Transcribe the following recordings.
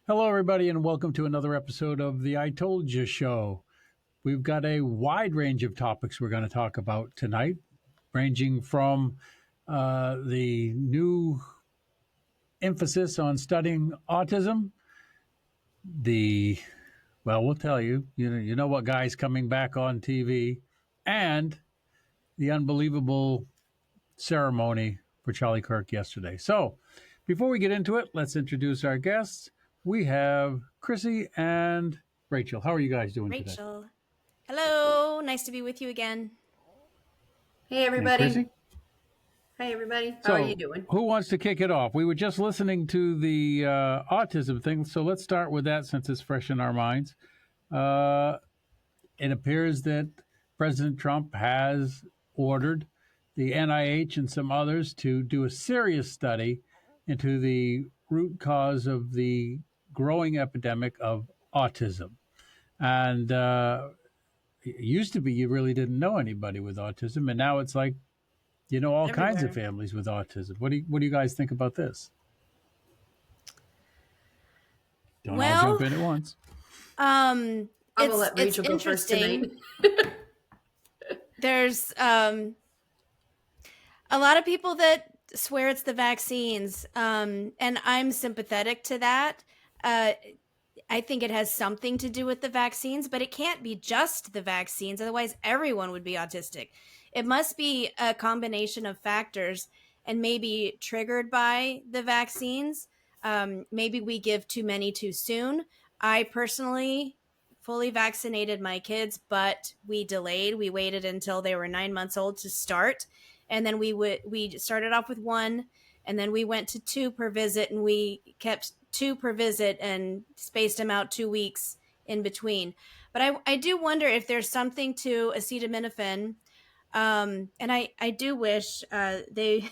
Hello, everybody, and welcome to another episode of the I Told You Show. We've got a wide range of topics we're going to talk about tonight, ranging from the new emphasis on studying autism, the we'll tell you, you know what guy's coming back on TV, and the unbelievable ceremony for Charlie Kirk yesterday. So, before we get into it, let's introduce our guests. We have Chrissy and Rachel. How are you guys doing today? Rachel. Hello. Nice to be with you again. Hey, And everybody. Chrissy? Hey, everybody. How are you doing? Who wants to kick it off? We were just listening to the autism thing, so let's start with that since it's fresh in our minds. It appears that President Trump has ordered the NIH and some others to do a serious study into the root cause of the growing epidemic of autism. And it used to be you really didn't know anybody with autism, and now it's like you know all kinds of families with autism. What do you guys think about this? Don't all jump in at once. I'm gonna let Rachel go first tonight. There's a lot of people that swear it's the vaccines, and I'm sympathetic to that. I think it has something to do with the vaccines, but it can't be just the vaccines. Otherwise, everyone would be autistic. It must be a combination of factors and maybe triggered by the vaccines. Maybe we give too many too soon. I personally fully vaccinated my kids, but we delayed. We waited until they were 9 months old to start. And then we started off with one, and then we went to two per visit, and we kept two per visit and spaced them out 2 weeks in between. But I do wonder if there's something to acetaminophen. And I do wish they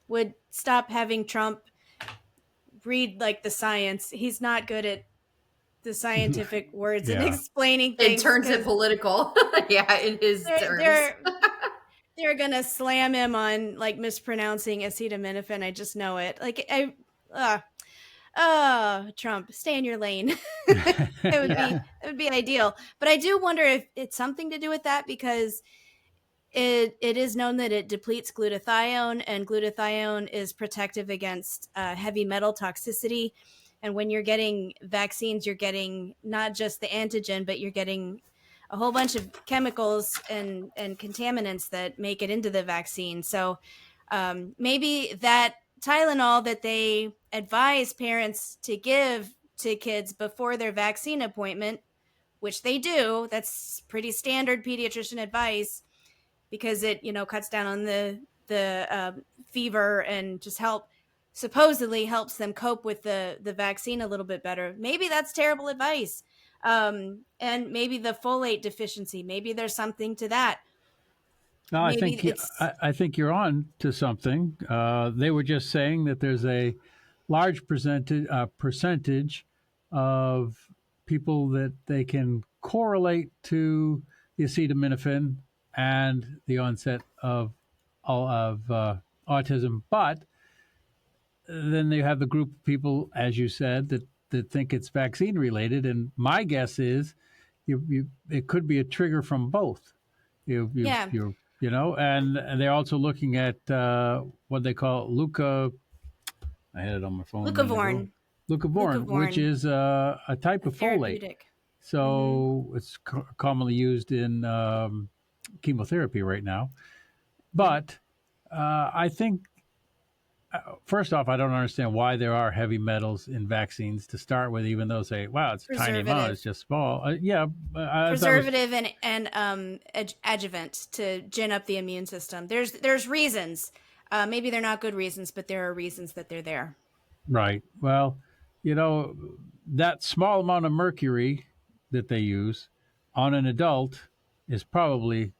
would stop having Trump read like the science. He's not good at the scientific words and explaining things. It turns it political. Yeah, in his terms. They're going to slam him on like mispronouncing acetaminophen. I just know it. Like, Trump, stay in your lane. It would be ideal. But I do wonder if it's something to do with that, because it is known that it depletes glutathione, and glutathione is protective against heavy metal toxicity. And when you're getting vaccines, you're getting not just the antigen, but you're getting a whole bunch of chemicals and contaminants that make it into the vaccine. So maybe that Tylenol that they advise parents to give to kids before their vaccine appointment, which they do, that's pretty standard pediatrician advice, because it, cuts down on the fever and just supposedly helps them cope with the vaccine a little bit better. Maybe that's terrible advice. And maybe the folate deficiency, maybe there's something to that. No, I think you're on to something. They were just saying that there's a large percentage of people that they can correlate to the acetaminophen and the onset of autism, but then they have the group of people, as you said, that think it's vaccine related, and my guess is it could be a trigger from both. And they're also looking at what they call I had it on my phone. Leucovorin, which is a type of folate. So it's commonly used in chemotherapy right now. But I think, first off, I don't understand why there are heavy metals in vaccines to start with, even though say, wow, it's a tiny amount, it's just small. Preservative and adjuvant to gin up the immune system. There's reasons. Maybe they're not good reasons, but there are reasons that they're there. Right. Well, that small amount of mercury that they use on an adult is probably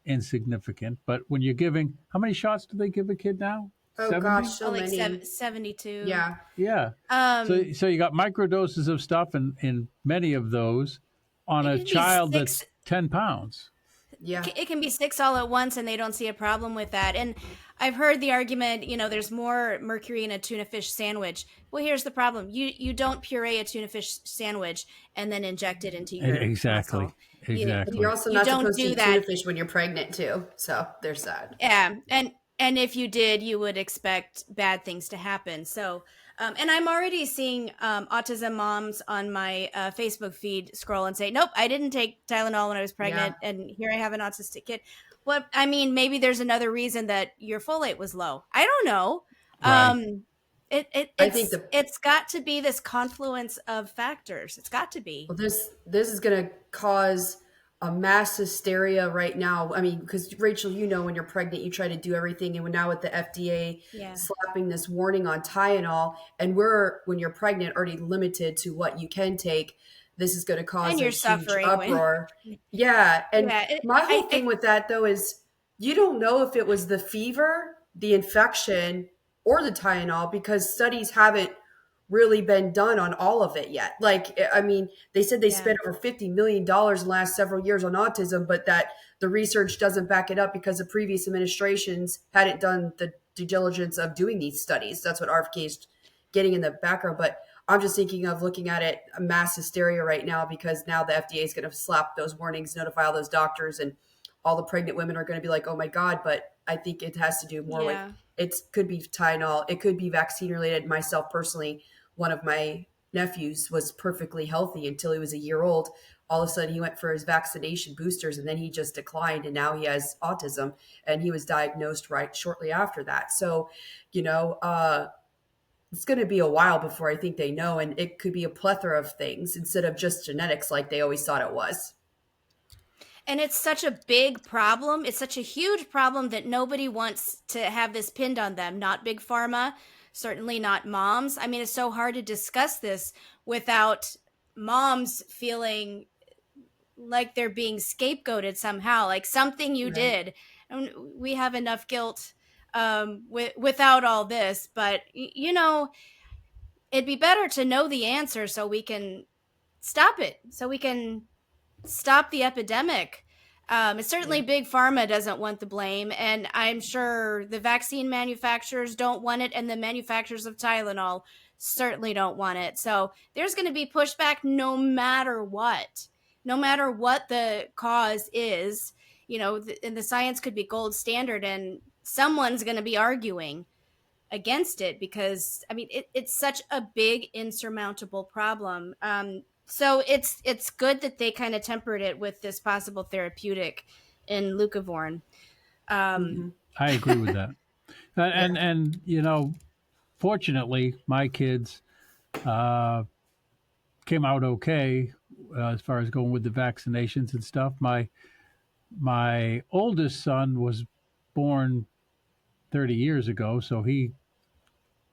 insignificant. But when you're giving, how many shots do they give a kid now? Oh 70? Gosh, so like many. 72. Yeah. So you got microdoses of stuff, and many of those on a child that's 10 pounds. Yeah. It can be 6 all at once, and they don't see a problem with that. And I've heard the argument, there's more mercury in a tuna fish sandwich. Well, here's the problem. You don't puree a tuna fish sandwich and then inject it into your Exactly. muscle. Exactly. You're also You not don't supposed to do eat that. tuna fish when you're pregnant too. So there's that. Yeah. And if you did, you would expect bad things to happen. So, and I'm already seeing autism moms on my Facebook feed scroll and say, nope, I didn't take Tylenol when I was pregnant. And here I have an autistic kid. Well, I mean, maybe there's another reason that your folate was low. I don't know. Right. I think It's got to be this confluence of factors. It's got to be. Well, this is going to cause a mass hysteria right now. I mean, because Rachel, when you're pregnant, you try to do everything, and now with the FDA slapping this warning on Tylenol, and when you're pregnant, already limited to what you can take. This is going to cause a huge uproar. My whole thing with that though is you don't know if it was the fever, the infection, or the Tylenol, because studies haven't really been done on all of it yet. Like, I mean, they said they spent over $50 million in the last several years on autism, but that the research doesn't back it up because the previous administrations hadn't done the due diligence of doing these studies. That's what RFK is getting in the background. But I'm just thinking of looking at it, a mass hysteria right now, because now the FDA is going to slap those warnings, notify all those doctors, and all the pregnant women are going to be like, oh my God. But I think it has to do more with, it could be Tylenol, it could be vaccine related. Myself personally, one of my nephews was perfectly healthy until he was a year old. All of a sudden he went for his vaccination boosters and then he just declined, and now he has autism, and he was diagnosed right shortly after that. So, it's going to be a while before I think they know, and it could be a plethora of things instead of just genetics like they always thought it was. And it's such a big problem. It's such a huge problem that nobody wants to have this pinned on them. Not big pharma, certainly not moms. I mean, it's so hard to discuss this without moms feeling like they're being scapegoated somehow, like something you did. And we have enough guilt without all this, but it'd be better to know the answer so we can stop it, so we can stop the epidemic. Certainly big pharma doesn't want the blame, and I'm sure the vaccine manufacturers don't want it, and the manufacturers of Tylenol certainly don't want it. So there's going to be pushback no matter what the cause is. And the science could be gold standard, and someone's going to be arguing against it because, I mean, it's such a big, insurmountable problem. So it's good that they kind of tempered it with this possible therapeutic in leucovorin. I agree with that. And fortunately, my kids came out okay as far as going with the vaccinations and stuff. My oldest son was born 30 years ago, so he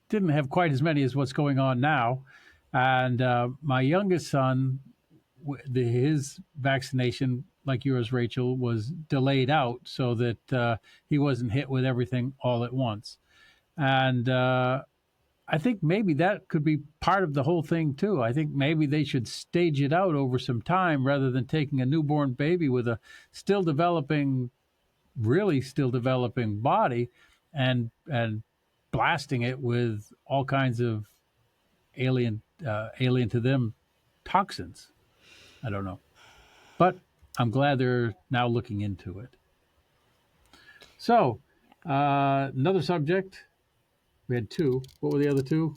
didn't have quite as many as what's going on now. And my youngest son, his vaccination, like yours, Rachel, was delayed out so that he wasn't hit with everything all at once. And I think maybe that could be part of the whole thing, too. I think maybe they should stage it out over some time rather than taking a newborn baby with a really still developing body and blasting it with all kinds of alien to them toxins. I don't know, but I'm glad they're now looking into it. So another subject. We had two. What were the other two?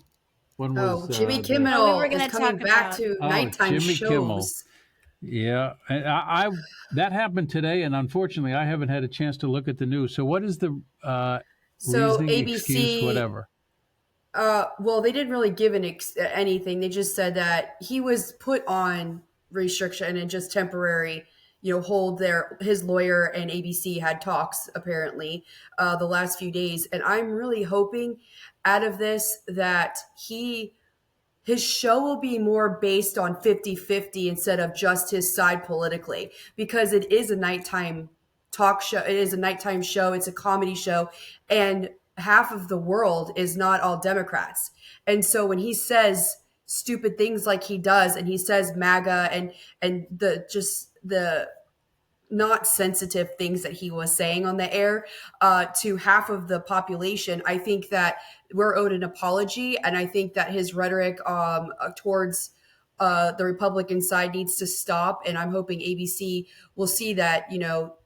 One was Jimmy Kimmel is coming back to nighttime Jimmy shows. Kimmel. Yeah, and I that happened today, and unfortunately, I haven't had a chance to look at the news. So, what is the reasoning, ABC, excuse, whatever? Well, they didn't really give anything. They just said that he was put on restriction and just temporary, hold there. His lawyer and ABC had talks apparently the last few days. And I'm really hoping out of this that his show will be more based on 50-50 instead of just his side politically, because it is a nighttime talk show. It is a nighttime show. It's a comedy show. And half of the world is not all Democrats. And so when he says stupid things like he does, and he says MAGA and the not sensitive things that he was saying on the air to half of the population. I think that we're owed an apology, and I think that his rhetoric towards the Republican side needs to stop. And I'm hoping ABC will see that,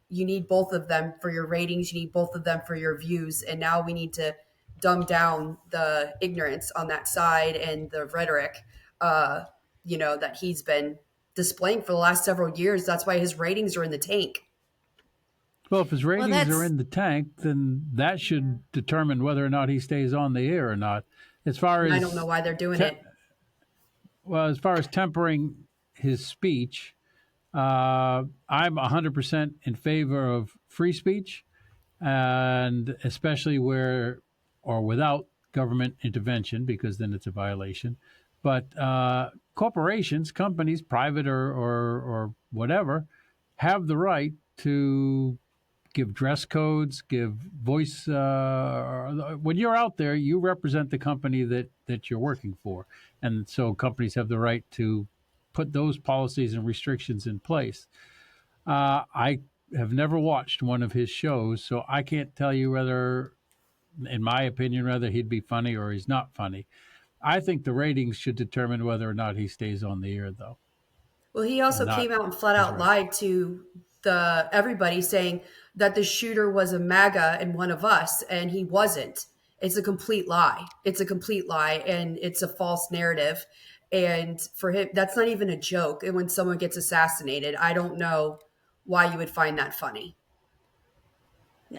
you need both of them for your ratings, you need both of them for your views, and now we need to dumb down the ignorance on that side and the rhetoric, that he's been displaying for the last several years. That's why his ratings are in the tank. Well, if his ratings are in the tank, then that should determine whether or not he stays on the air or not. As far as I don't know why they're doing it. Well, as far as tempering his speech, I'm 100% in favor of free speech, and especially where or without government intervention, because then it's a violation. But corporations, companies, private or whatever, have the right to give dress codes, give voice. When you're out there, you represent the company that you're working for. And so companies have the right to put those policies and restrictions in place. I have never watched one of his shows, so I can't tell you whether, in my opinion, whether he'd be funny or he's not funny. I think the ratings should determine whether or not he stays on the air, though. Well, he also came out and flat out lied to everybody, saying that the shooter was a MAGA and one of us, and he wasn't. It's a complete lie. It's a complete lie, and it's a false narrative. And for him, that's not even a joke. And when someone gets assassinated, I don't know why you would find that funny.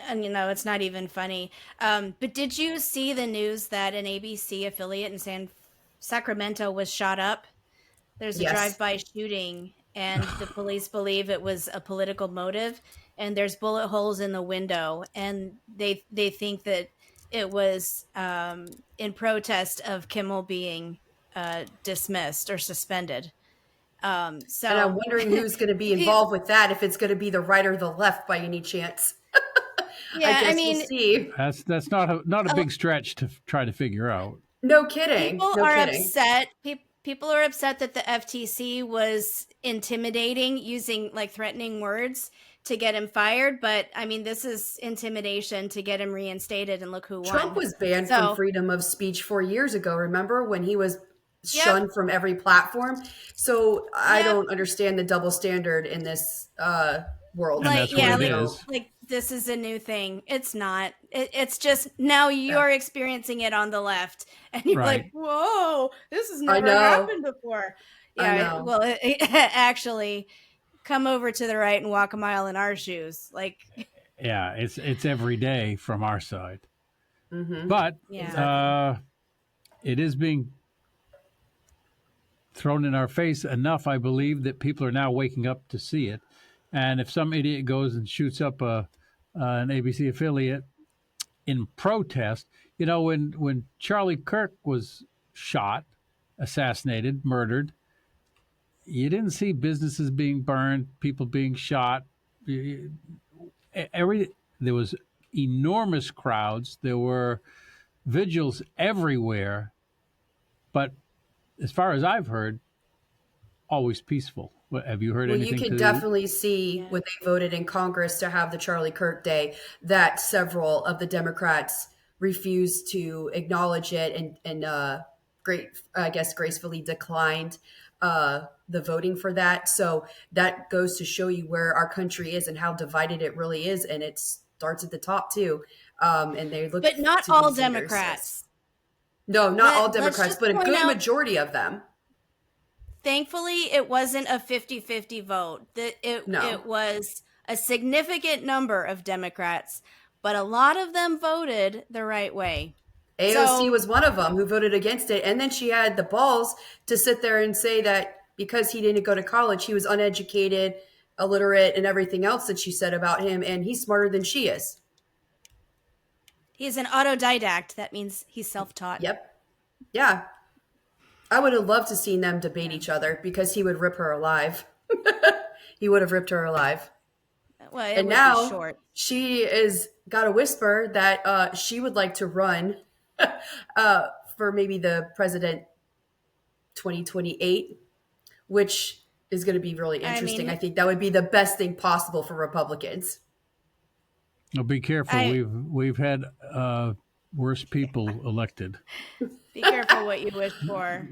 And it's not even funny. But did you see the news that an ABC affiliate in Sacramento was shot up? There's a drive-by shooting, and the police believe it was a political motive, and there's bullet holes in the window, and they think that it was in protest of Kimmel being dismissed or suspended. And I'm wondering who's going to be involved with that, if it's going to be the right or the left by any chance. Yeah, I mean, we'll see. That's not a big stretch to try to figure out. No kidding. People are upset. People are upset that the FTC was intimidating, using threatening words to get him fired. But I mean, this is intimidation to get him reinstated, and look who won. Trump was banned from freedom of speech 4 years ago. Remember when he was shunned from every platform? So I don't understand the double standard in this world. This is a new thing. It's not. It's just now you're experiencing it on the left, and you're like, "Whoa, this has never happened before." Yeah, well, actually, come over to the right and walk a mile in our shoes. Yeah, it's every day from our side, mm-hmm. But it is being thrown in our face enough, I believe, that people are now waking up to see it. And if some idiot goes and shoots up an ABC affiliate in protest, when Charlie Kirk was shot, assassinated, murdered, you didn't see businesses being burned, people being shot. There was enormous crowds. There were vigils everywhere. But as far as I've heard, always peaceful. Have you heard anything? Well, you can definitely see when they voted in Congress to have the Charlie Kirk Day that several of the Democrats refused to acknowledge it and gracefully declined the voting for that. So that goes to show you where our country is and how divided it really is. And it starts at the top too. And they look, but not all Democrats. No, not all Democrats, but a good majority of them. Thankfully, it wasn't a 50-50 vote. It was a significant number of Democrats, but a lot of them voted the right way. AOC was one of them who voted against it. And then she had the balls to sit there and say that because he didn't go to college, he was uneducated, illiterate, and everything else that she said about him. And he's smarter than she is. He's an autodidact. That means he's self-taught. Yep. Yeah. I would have loved to see them debate each other because he would rip her alive. He would have ripped her alive. Well, and now she is got a whisper that she would like to run for maybe the president 2028, which is going to be really I interesting. mean, I think that would be the best thing possible for Republicans. Now be careful. We've had worse people elected. be careful what you wish for.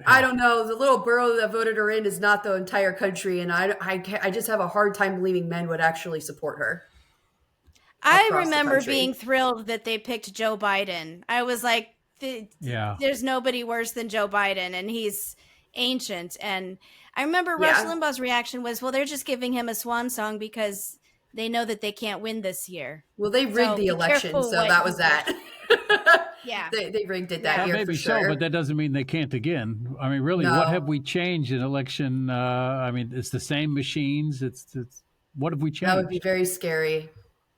I don't know. The little borough that voted her in is not the entire country, and I just have a hard time believing men would actually support her. I remember being thrilled that they picked Joe Biden. I was like, there's nobody worse than Joe Biden, and he's ancient. And I remember Rush Limbaugh's reaction was, well, they're just giving him a swan song because they know that they can't win this year. Well, they rigged the election, so that was that. Yeah. They rigged it that year maybe for sure. so, but that doesn't mean they can't again. I mean, really, what have we changed in election? I mean, it's the same machines. It's what have we changed? That would be very scary.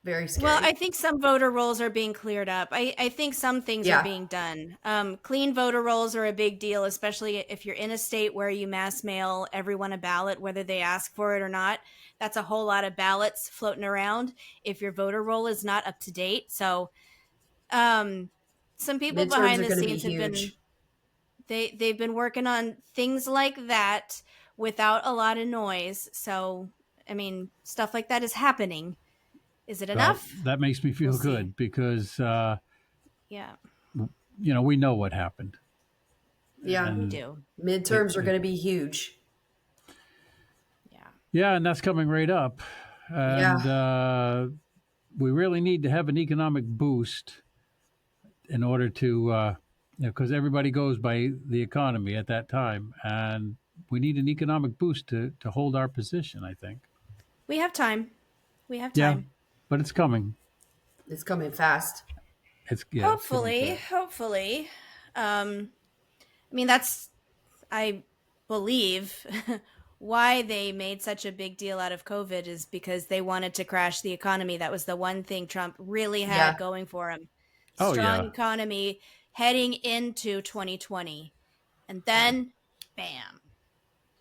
Very scary. Well, I think some voter rolls are being cleared up. I think some things are being done. Clean voter rolls are a big deal, especially if you're in a state where you mass mail everyone a ballot, whether they ask for it or not. That's a whole lot of ballots floating around if your voter roll is not up to date. So some people behind the scenes have been they've been working on things like that without a lot of noise. So, I mean, stuff like that is happening. Is it enough? Well, that makes me feel good because, we know what happened. Yeah, we do. Midterms are going to be huge. Yeah, and that's coming right up. And we really need to have an economic boost in order to, because everybody goes by the economy at that time. And we need an economic boost to hold our position, I think. We have time. Yeah, but it's coming. It's coming fast. Hopefully. I mean, that's, I believe, why they made such a big deal out of COVID is because they wanted to crash the economy. That was the one thing Trump really had going for him. Strong economy heading into 2020. And then, bam,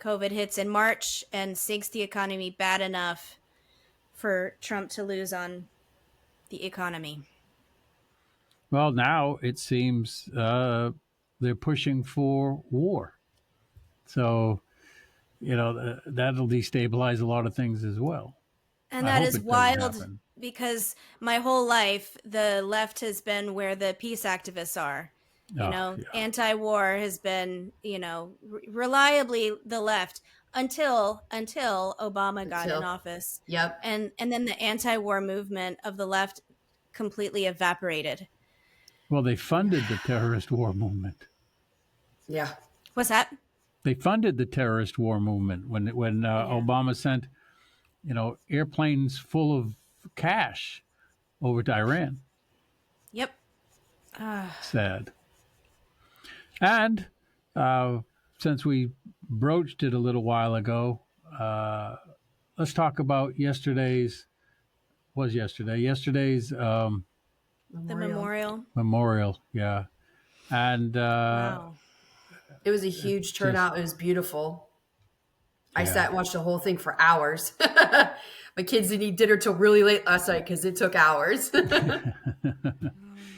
COVID hits in March and sinks the economy bad enough for Trump to lose on the economy. Well, now it seems they're pushing for war. So, that'll destabilize a lot of things as well. And that is wild because my whole life, the left has been where the peace activists are. Anti-war has been, reliably the left until Obama got in office. Yep. And then the anti-war movement of the left completely evaporated. Well, they funded the terrorist war movement. Yeah. What's that? They funded the terrorist war movement when Obama sent, airplanes full of cash over to Iran. Yep. Sad. And since we broached it a little while ago, let's talk about yesterday's the memorial. Yeah. And wow. It was a huge turnout. It was beautiful. I sat and watched the whole thing for hours. My kids didn't eat dinner till really late last night because it took hours.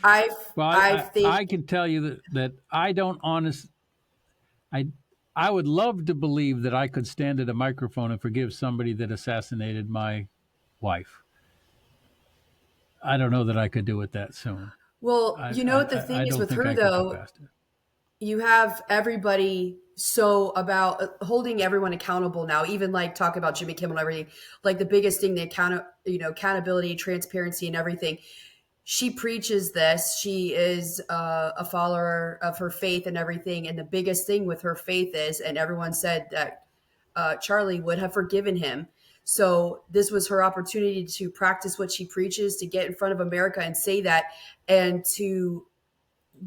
I can tell you that I don't I would love to believe that I could stand at a microphone and forgive somebody that assassinated my wife. I don't know that I could do it that soon. Well, what the thing is with her, though, you have everybody so about holding everyone accountable now, even like talk about Jimmy Kimmel and everything. Like the biggest thing, the accountability, transparency and everything. She preaches this. She is a follower of her faith and everything. And the biggest thing with her faith is, and everyone said that Charlie would have forgiven him. So this was her opportunity to practice what she preaches, to get in front of America and say that, and to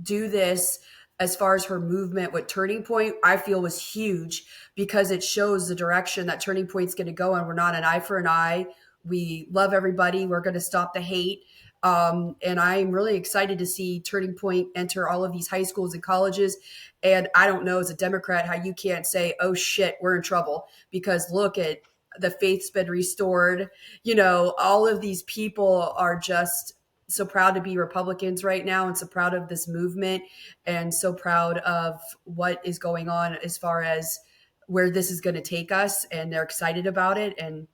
do this as far as her movement with Turning Point, I feel was huge because it shows the direction that Turning Point's going to go. And we're not an eye for an eye. We love everybody. We're going to stop the hate. And I'm really excited to see Turning Point enter all of these high schools and colleges. And I don't know as a Democrat how you can't say, oh shit, we're in trouble, because look at the faith's been restored. All of these people are just so proud to be Republicans right now and so proud of this movement and so proud of what is going on as far as where this is going to take us, and they're excited about it. And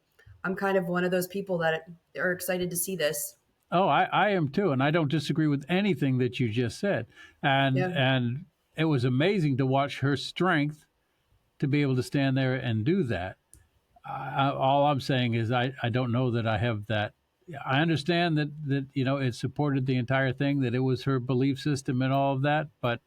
I'm kind of one of those people that are excited to see this. Oh, I am too, and I don't disagree with anything that you just said. Yeah. And it was amazing to watch her strength to be able to stand there and do that. All I'm saying is I don't know that I have that. I understand that it supported the entire thing, that it was her belief system and all of that, but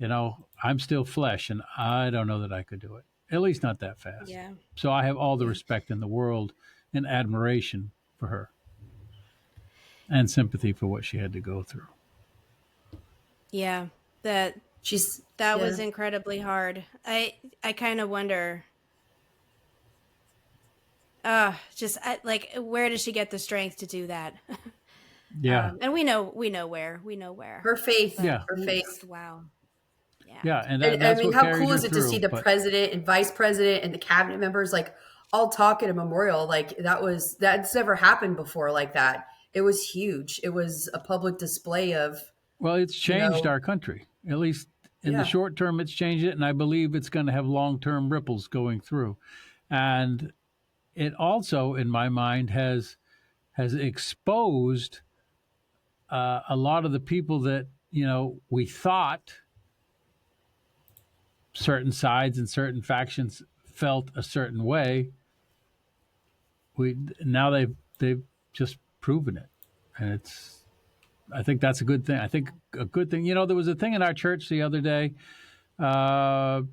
I'm still flesh, and I don't know that I could do it. At least not that fast. Yeah. So I have all the respect in the world and admiration for her, and sympathy for what she had to go through. Yeah. That Yeah. was incredibly hard. I kind of wonder. Where does she get the strength to do that? Yeah. And we know where. Her faith. Yeah. Her faith. Wow. Yeah, and I that's mean, what how carried cool her is it to see through, the president and vice president and the cabinet members like all talk at a memorial? Like that's never happened before like that. It was huge. It was a public display of. Well, it's changed our country. At least in the short term, it's changed it, and I believe it's going to have long-term ripples going through. And it also, in my mind, has exposed a lot of the people that we thought certain sides and certain factions felt a certain way. Now they've just proven it, and I think that's a good thing. I think a good thing. There was a thing in our church the other day. One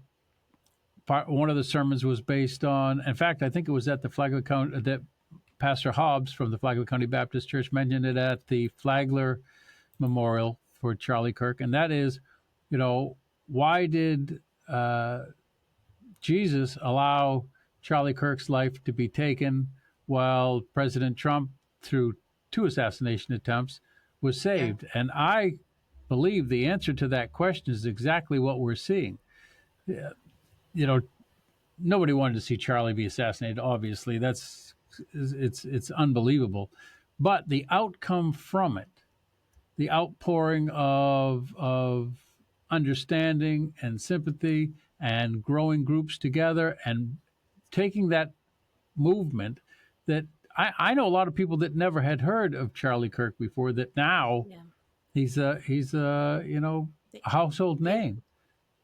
of the sermons was based on. In fact, I think it was at the Flagler County that Pastor Hobbs from the Flagler County Baptist Church mentioned it at the Flagler Memorial for Charlie Kirk, and that is, why did Jesus allow Charlie Kirk's life to be taken while President Trump, through 2 assassination attempts, was saved? Yeah. And I believe the answer to that question is exactly what we're seeing. Nobody wanted to see Charlie be assassinated. Obviously, it's unbelievable, but the outcome from it, the outpouring of understanding and sympathy and growing groups together and taking that movement that I know a lot of people that never had heard of Charlie Kirk before, that now he's a household name.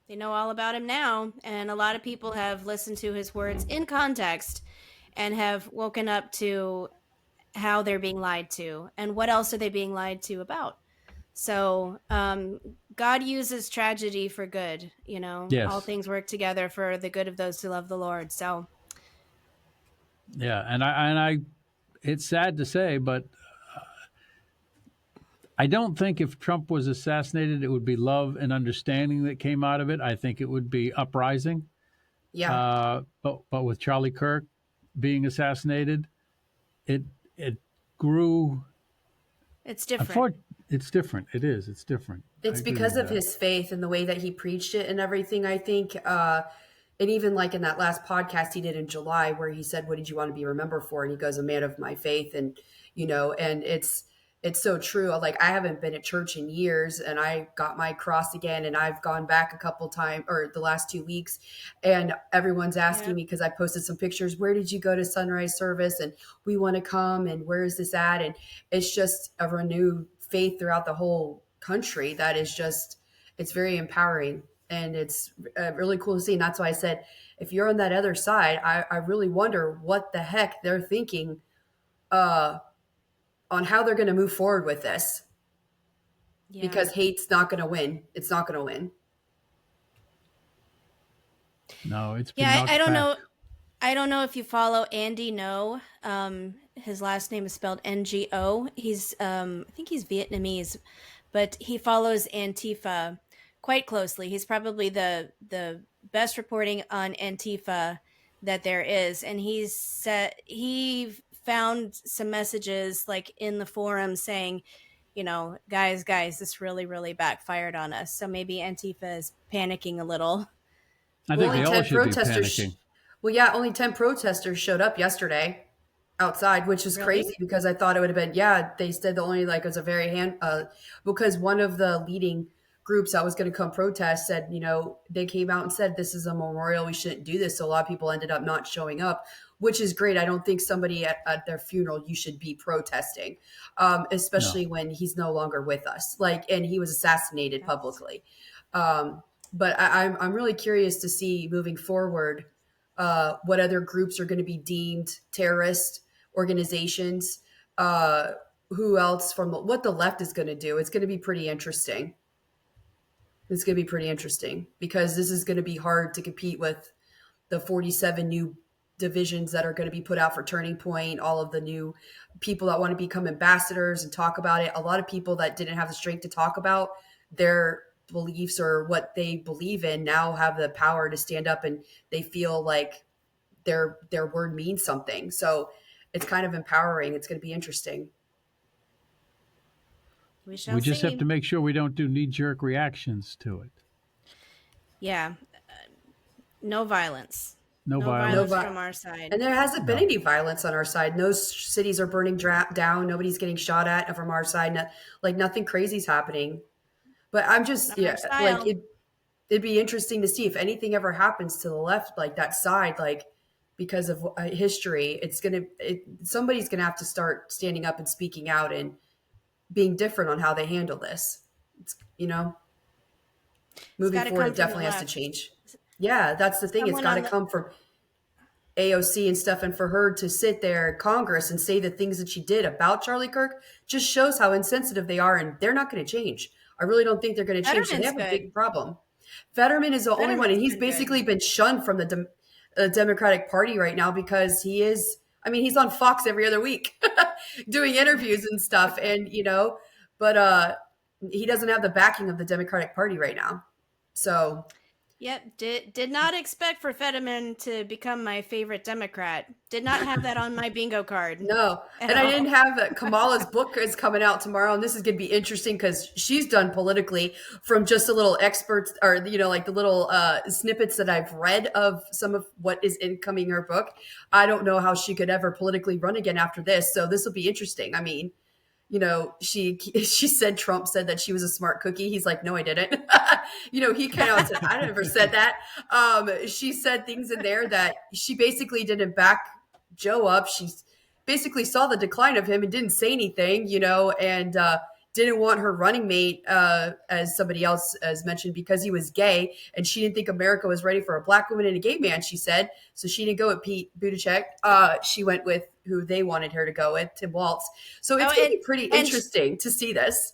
They know all about him now, and a lot of people have listened to his words in context and have woken up to how they're being lied to and what else are they being lied to about. So God uses tragedy for good, Yes. All things work together for the good of those who love the Lord. So yeah, and I it's sad to say, but I don't think if Trump was assassinated, it would be love and understanding that came out of it. I think it would be uprising. Yeah. But with Charlie Kirk being assassinated, it grew. It's different. It's different. It is. It's different. It's because of his faith and the way that he preached it and everything, I think. And even like in that last podcast he did in July where he said, what did you want to be remembered for? And he goes, a man of my faith. And, and it's so true. Like, I haven't been at church in years, and I got my cross again, and I've gone back a couple times, or the last 2 weeks, and everyone's asking me, because I posted some pictures, where did you go to sunrise service? And we want to come, and where is this at? And it's just a renewed faith throughout the whole country that is just, it's very empowering. And it's really cool to see. And that's why I said, if you're on that other side, I really wonder what the heck they're thinking on how they're going to move forward with this. Yeah. Because hate's not going to win. It's not going to win. No, it's been I don't know. I don't know if you follow Andy No. His last name is spelled Ngo. He's I think he's Vietnamese, but he follows Antifa quite closely. He's probably the best reporting on Antifa that there is. And he found some messages like in the forum saying, guys, this really, really backfired on us. So maybe Antifa is panicking a little. I think they all should be panicking. Well, yeah, only 10 protesters showed up yesterday outside, which is crazy because I thought it would have been, they said the only, it was a very because one of the leading groups that was going to come protest said, they came out and said, this is a memorial. We shouldn't do this. So a lot of people ended up not showing up, which is great. I don't think somebody at their funeral, you should be protesting, especially when he's no longer with us. And he was assassinated publicly. But I'm really curious to see moving forward what other groups are going to be deemed terrorist organizations. Who else what the left is going to do? It's going to be pretty interesting. It's going to be pretty interesting because this is going to be hard to compete with the 47 new divisions that are going to be put out for Turning Point, all of the new people that want to become ambassadors and talk about it. A lot of people that didn't have the strength to talk about their beliefs or what they believe in now have the power to stand up, and they feel like their word means something. So it's kind of empowering. It's going to be interesting. We just have to make sure we don't do knee-jerk reactions to it. Yeah. No violence. No violence from our side. And there hasn't been any violence on our side. No cities are burning down. Nobody's getting shot at from our side. Nothing crazy's happening. But I'm just, it'd be interesting to see if anything ever happens to the left, that side, because of history, somebody's going to have to start standing up and speaking out and being different on how they handle this. Moving forward, it definitely has to change. Yeah, that's the thing. It's got to come from AOC and stuff. And for her to sit there in Congress and say the things that she did about Charlie Kirk just shows how insensitive they are. And they're not going to change. I really don't think they're going to change. They have a big problem. Fetterman is the only one. And he's basically been shunned from the Democratic Party right now because he's on Fox every other week doing interviews and stuff. And, but he doesn't have the backing of the Democratic Party right now. So. Yep. Did not expect for Fetterman to become my favorite Democrat. Did not have that on my bingo card. No. And I didn't have Kamala's book is coming out tomorrow. And this is going to be interesting because she's done politically from just a little experts or, the little snippets that I've read of some of what is incoming her book. I don't know how she could ever politically run again after this. So this will be interesting. I mean, she said Trump said that she was a smart cookie. He's like, no, I didn't. He came out and said, I never said that. She said things in there that she basically didn't back Joe up. She basically saw the decline of him and didn't say anything, and didn't want her running mate, as somebody else has mentioned, because he was gay. And she didn't think America was ready for a black woman and a gay man, she said. So she didn't go with Pete Buttigieg. She went with who they wanted her to go with, Tim Walz. So it's going to be pretty interesting to see this.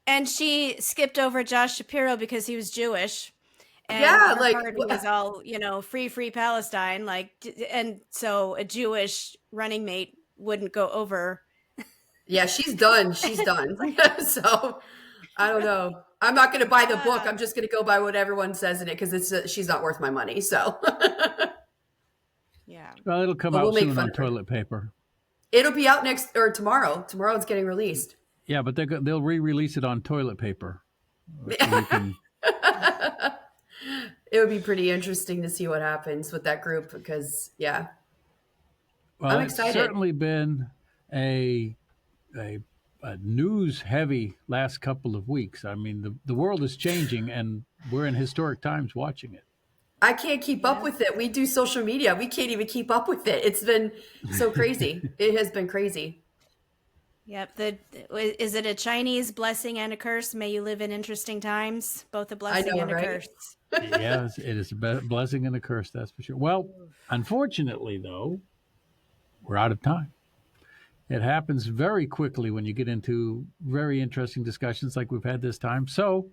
And she skipped over Josh Shapiro because he was Jewish. And it was all, free Palestine. And so a Jewish running mate wouldn't go over. Yeah, she's done. She's done. So I don't know. I'm not going to buy the book. I'm just going to go by what everyone says in it because she's not worth my money. So. Yeah. Well, it'll come out soon on toilet paper. It'll be out tomorrow. Tomorrow it's getting released. Yeah, but they'll re-release it on toilet paper. So it would be pretty interesting to see what happens with that group because, yeah. Well, I'm excited. It's certainly been a news-heavy last couple of weeks. I mean, the world is changing, and we're in historic times watching it. I can't keep up with it. We do social media. We can't even keep up with it. It's been so crazy. It has been crazy. Yep. Is it a Chinese blessing and a curse? May you live in interesting times. Both a blessing and a curse. Yes, it is a blessing and a curse, that's for sure. Well, unfortunately, though, we're out of time. It happens very quickly when you get into very interesting discussions like we've had this time. So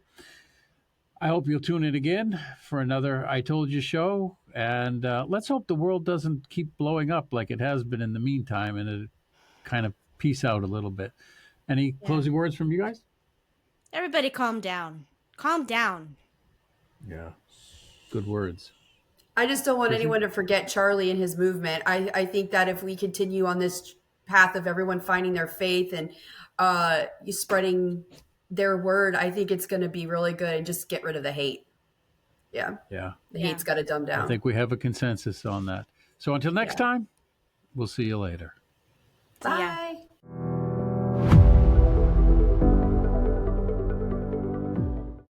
I hope you'll tune in again for another I Told You show. And let's hope the world doesn't keep blowing up like it has been in the meantime and it kind of peace out a little bit. Any closing words from you guys? Everybody calm down. Calm down. Yeah. Good words. I just don't want anyone to forget Charlie and his movement. I think that if we continue on this path of everyone finding their faith and spreading their word, I think it's going to be really good and just get rid of the hate. Yeah. Yeah. The hate's got to dumb down. I think we have a consensus on that. So until next time, we'll see you later. Bye.